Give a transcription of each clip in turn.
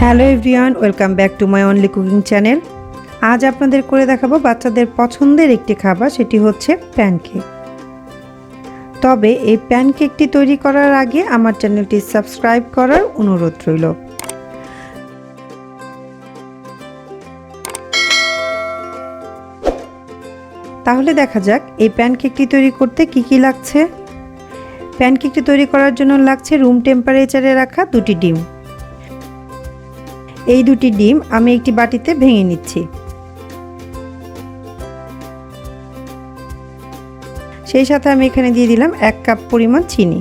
Hello everyone, welcome back to my only cooking channel. আজ আপনাদের করে দেখাবো বাচ্চাদের পছন্দের একটি খাবার, সেটি হচ্ছে প্যানকেক। তবে এই প্যানকেকটি তৈরি করার আগে আমার চ্যানেলটি সাবস্ক্রাইব করার অনুরোধ রইল। তাহলে দেখা যাক এই প্যানকেকটি তৈরি করতে কি কি লাগছে। প্যানকেকটি তৈরি করার জন্য লাগছে রুম টেম্পারেচারে রাখা 2টি ডিম। এই 2টি ডিম আমি একটি বাটিতে ভেঙে নিচ্ছি। সেই সাথে আমি এখানে দিয়ে দিলাম 1 কাপ পরিমাণ চিনি।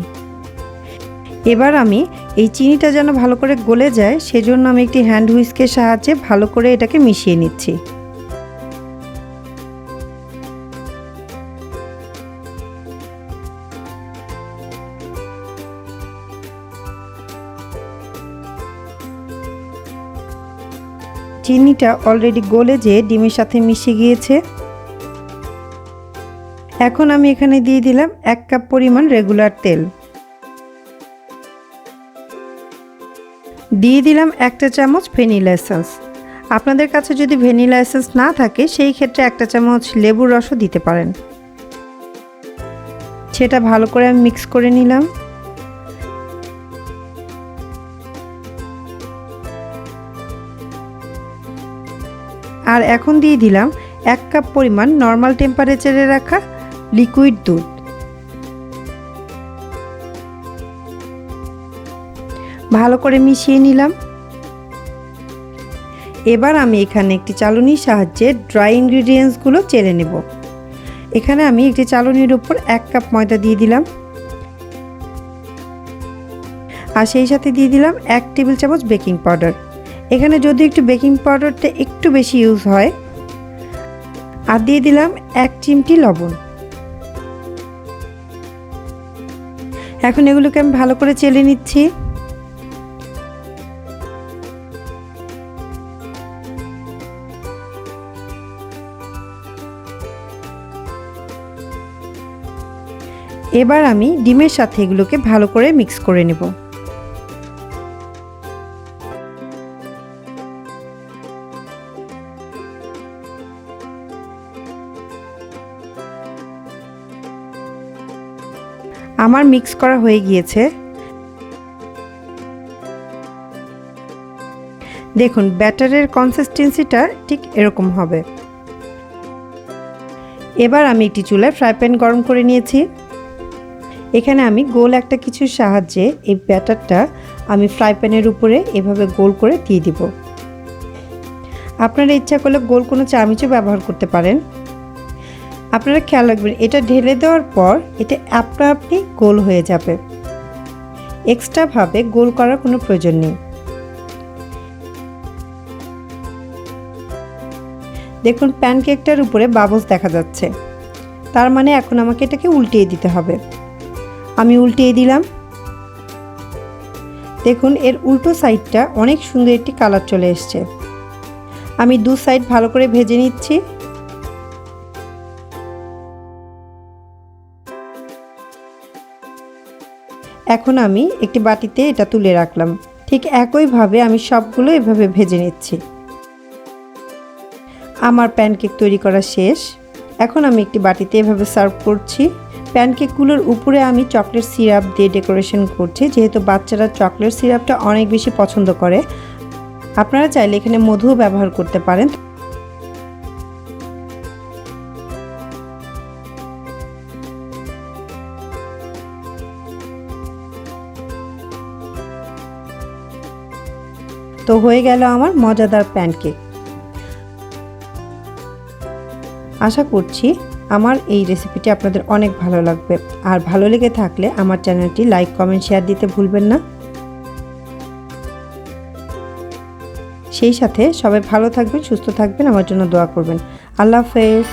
এবার আমি এই চিনিটা যেন ভালো করে গলে যায় সেজন্য আমি একটি হ্যান্ড হুইস্কের সাহায্যে ভালো করে এটাকে মিশিয়ে নিচ্ছি। চিনিটা অলরেডি গলে যেয়ে ডিমের সাথে মিশে গিয়েছে। এখন আমি এখানে দিয়ে দিলাম 1 কাপ পরিমাণ রেগুলার তেল, দিয়ে দিলাম 1 চা চামচ ভ্যানিলা এসেন্স। আপনাদের কাছে যদি ভ্যানিলা এসেন্স না থাকে সেই ক্ষেত্রে 1 চা চামচ লেবুর রসও দিতে পারেন। সেটা ভালো করে আমি মিক্স করে নিলাম। আর এখন দিয়ে দিলাম 1 কাপ পরিমাণ নর্মাল টেম্পারেচারে রাখা লিকুইড দুধ। ভালো করে মিশিয়ে নিলাম। এবার আমি এখানে একটি চালনির সাহায্যে ড্রাই ইনগ্রিডিয়েন্টসগুলো চেলে নেব। এখানে আমি একটি চালনির উপর 1 কাপ ময়দা দিয়ে দিলাম, আর সেই সাথে দিয়ে দিলাম 1 টেবিল চামচ বেকিং পাউডার। এখানে যদি একটু বেকিং পাউডারটা একটু বেশি ইউজ হয়। আর দিয়ে দিলাম 1 চিমটি লবণ। এখন এগুলোকে আমি ভালো করে চেলে নিচ্ছি। এবার আমি ডিমের সাথে এগুলোকে ভালো করে মিক্স করে নেব। আমার মিক্স করা হয়ে গিয়েছে। দেখুন ব্যাটারের কনসিস্টেন্সিটা ঠিক এরকম হবে। এবার আমি একটি চুলায় ফ্রাই প্যান গরম করে নিয়েছি। এখানে আমি গোল একটা কিছুর সাহায্যে এই ব্যাটারটা আমি ফ্রাই প্যানের উপরে এভাবে গোল করে দিয়ে দিব। আপনারা ইচ্ছা করলে গোল কোনো চামচও ব্যবহার করতে পারেন। আপনারা খেয়াল রাখবেন এটা ঢেলে দেওয়ার পর এটা আপনা আপনি গোল হয়ে যাবে, এক্সট্রাভাবে গোল করার কোনো প্রয়োজন নেই। দেখুন প্যানকেকটার উপরে বাবলস দেখা যাচ্ছে, তার মানে এখন আমাকে এটাকে উল্টিয়ে দিতে হবে। আমি উল্টিয়ে দিলাম। দেখুন এর উল্টো সাইডটা অনেক সুন্দর একটি কালার চলে এসছে। আমি 2 সাইড ভালো করে ভেজে নিচ্ছি। এখন আমি একটি বাটিতে এটা তুলে রাখলাম। ঠিক একইভাবে আমি সবগুলো এভাবে ভেজে নিচ্ছি। আমার প্যানকেক তৈরি করা শেষ। এখন আমি একটি বাটিতে এভাবে সার্ভ করছি। প্যানকেকগুলোর উপরে আমি চকলেট সিরাপ দিয়ে ডেকোরেশন করছি, যেহেতু বাচ্চারা চকলেট সিরাপটা অনেক বেশি পছন্দ করে। আপনারা চাইলে এখানে মধুও ব্যবহার করতে পারেন। তো হয়ে গেল আমার মজাদার প্যানকেক। আশা করছি আমার এই রেসিপিটি আপনাদের অনেক ভালো লাগবে। আর ভালো লেগে থাকলে আমার চ্যানেলটি লাইক, কমেন্ট, শেয়ার দিতে ভুলবেন না। সেই সাথে সবাই ভালো থাকবেন, সুস্থ থাকবেন, আমার জন্য দোয়া করবেন। আল্লাহ হাফেজ।